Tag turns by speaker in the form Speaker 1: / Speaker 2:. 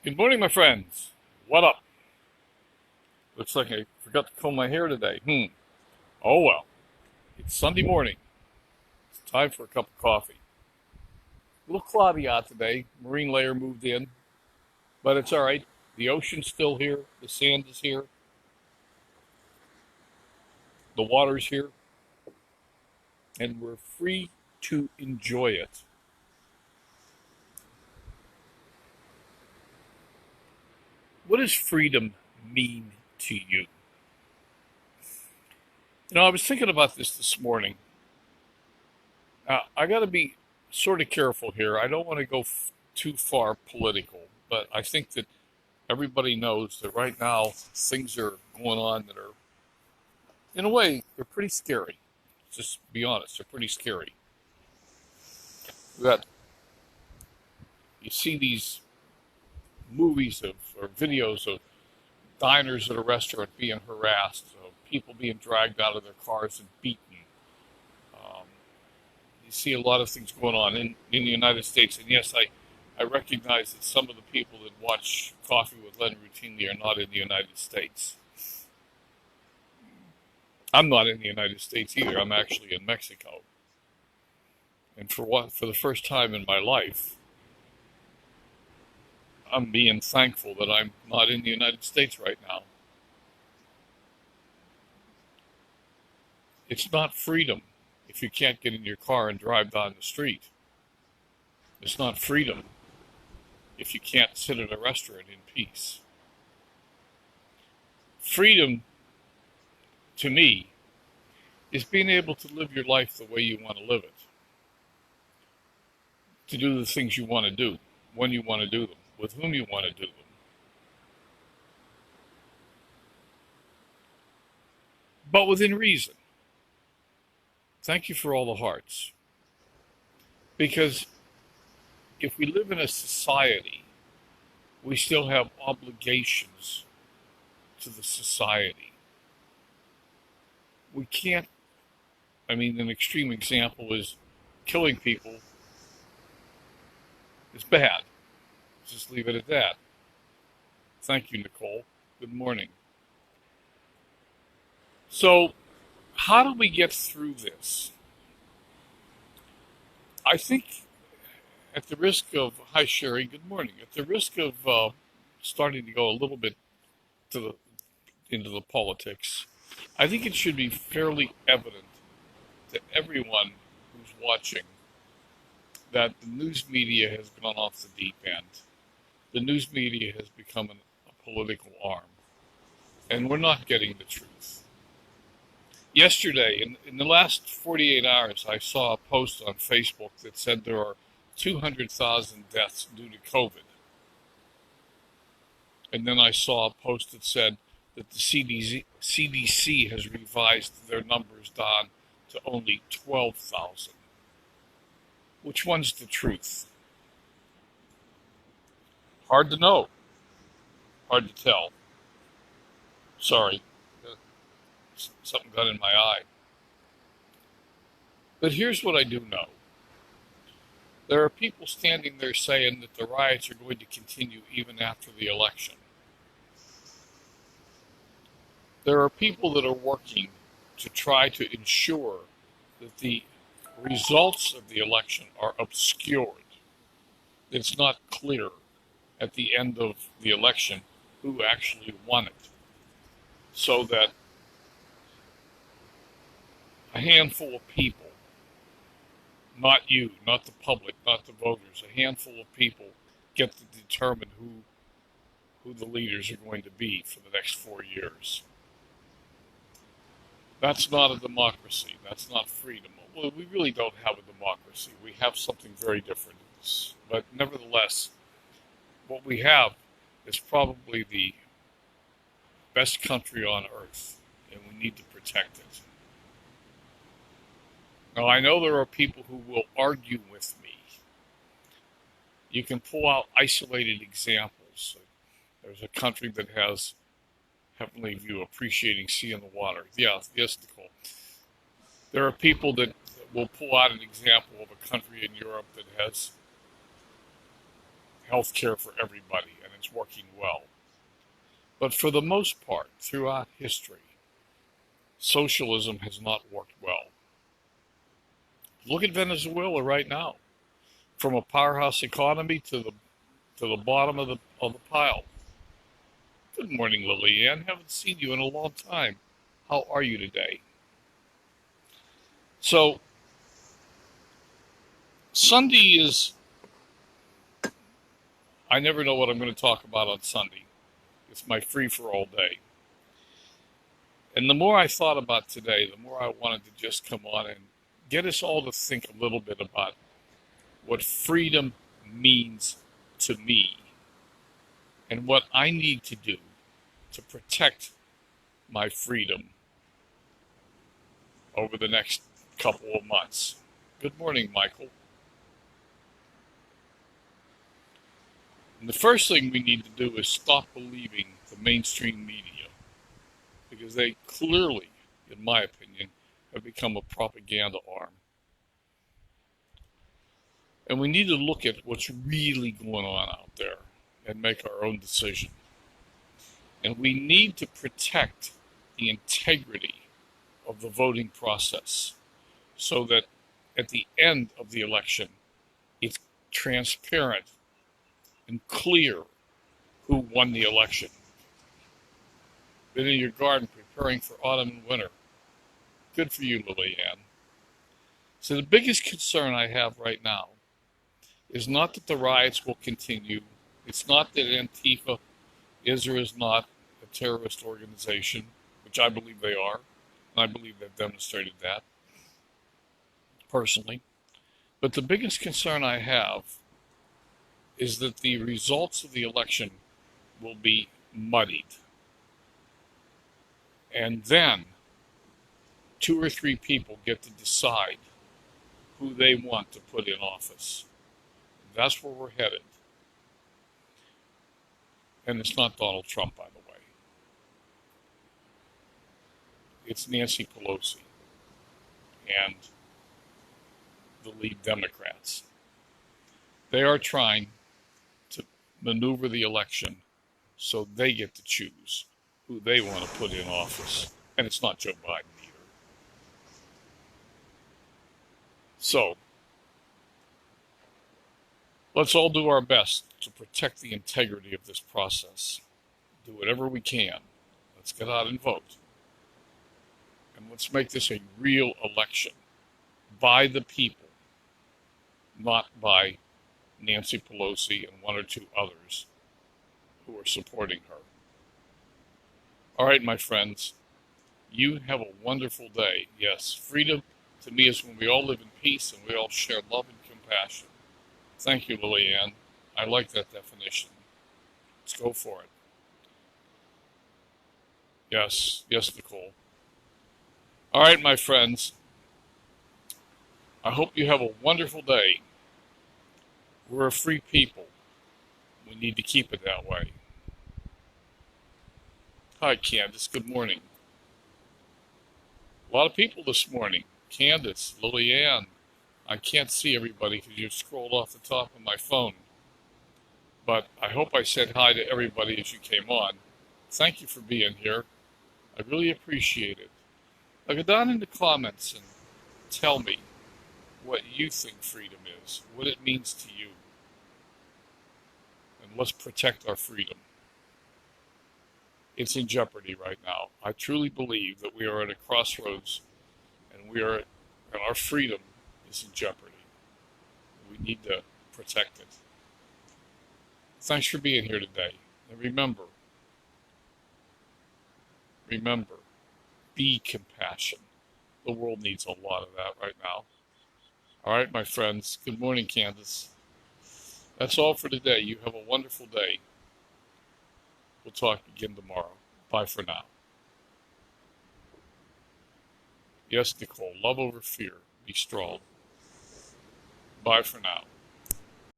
Speaker 1: Good morning, my friends. What up? Looks like I forgot to comb my hair today. Oh well. It's Sunday morning. It's time for a cup of coffee. A little cloudy out today. Marine layer moved in, but it's all right. The ocean's still here. The sand is here. The water's here, and we're free to enjoy it. What does freedom mean to you? I was thinking about this morning. I got to be sort of careful here. I don't want to go too far political, but I think that everybody knows that right now things are going on that are, in a way, they're pretty scary. Just be honest, they're pretty scary. That you see these movies of or videos of diners at a restaurant being harassed, of people being dragged out of their cars and beaten. Um, you see a lot of things going on in the United States, and yes, I recognize that some of the people that watch Coffee with Len routinely are not in the United States. I'm not in the United States either. I'm actually in Mexico. And for the first time in my life, I'm being thankful that I'm not in the United States right now. It's not freedom if you can't get in your car and drive down the street. It's not freedom if you can't sit at a restaurant in peace. Freedom, to me, is being able to live your life the way you want to live it. To do the things you want to do, when you want to do them, with whom you want to do them. But within reason. Thank you for all the hearts. Because if we live in a society, we still have obligations to the society. We can't, an extreme example is killing people is bad. Just leave it at that. Thank you, Nicole. Good morning. So, how do we get through this? I think at the risk of, hi Sherry, good morning. At the risk of starting to go a little bit into the politics, I think it should be fairly evident to everyone who's watching that the news media has gone off the deep end. The news media has become a political arm, and we're not getting the truth. Yesterday, in the last 48 hours, I saw a post on Facebook that said there are 200,000 deaths due to COVID. And then I saw a post that said that the CDC has revised their numbers down to only 12,000. Which one's the truth? Hard to know. Hard to tell. Sorry. Something got in my eye. But here's what I do know. There are people standing there saying that the riots are going to continue even after the election. There are people that are working to try to ensure that the results of the election are obscured. It's not clear at the end of the election who actually won it. So that a handful of people, not you, not the public, not the voters, a handful of people get to determine who the leaders are going to be for the next 4 years. That's not a democracy. That's not freedom. Well, we really don't have a democracy. We have something very different. But nevertheless, what we have is probably the best country on earth, and we need to protect it. Now, I know there are people who will argue with me. You can pull out isolated examples. There's a country that has heavenly view, appreciating sea and the water. Yes, Nicole. There are people that will pull out an example of a country in Europe that has health care for everybody, and it's it's working well. But for the most part, throughout history, socialism has not worked well. Look at Venezuela right now, from a powerhouse economy to the bottom of the pile. Good morning, Lillian. Haven't seen you in a long time. How are you today? So Sunday is, I never know what I'm going to talk about on Sunday. It's my free-for-all day. And the more I thought about today, the more I wanted to just come on and get us all to think a little bit about what freedom means to me and what I need to do to protect my freedom over the next couple of months. Good morning, Michael. And the first thing we need to do is stop believing the mainstream media, because they clearly, in my opinion, have become a propaganda arm. And we need to look at what's really going on out there and make our own decision. And we need to protect the integrity of the voting process so that at the end of the election, it's transparent and clear who won the election. Been in your garden preparing for autumn and winter. Good for you, Lillian. So the biggest concern I have right now is not that the riots will continue. It's not that Antifa is or is not a terrorist organization, which I believe they are, and I believe they've demonstrated that personally. But the biggest concern I have is that the results of the election will be muddied. And then 2 or 3 people get to decide who they want to put in office. That's where we're headed. And it's not Donald Trump, by the way. It's Nancy Pelosi and the lead Democrats. They are trying to maneuver the election so they get to choose who they want to put in office. And it's not Joe Biden either. So, let's all do our best to protect the integrity of this process. Do whatever we can. Let's get out and vote. And let's make this a real election by the people, not by Nancy Pelosi and 1 or 2 others who are supporting her. All right, my friends, you have a wonderful day. Yes, freedom to me is when we all live in peace and we all share love and compassion. Thank you, Lillian. I like that definition. Let's go for it. Yes, Nicole. All right, my friends, I hope you have a wonderful day. We're a free people. We need to keep it that way. Hi, Candace. Good morning. A lot of people this morning. Candace, Lillian. I can't see everybody because you've scrolled off the top of my phone. But I hope I said hi to everybody as you came on. Thank you for being here. I really appreciate it. Now go down in the comments and tell me what you think freedom is, what it means to you. And let's protect our freedom. It's in jeopardy right now. I truly believe that we are at a crossroads and our freedom is in jeopardy. We need to protect it. Thanks for being here today. And remember, be compassion. The world needs a lot of that right now. All right, my friends. Good morning, Candace. That's all for today. You have a wonderful day. We'll talk again tomorrow. Bye for now. Yes, Nicole. Love over fear. Be strong. Bye for now.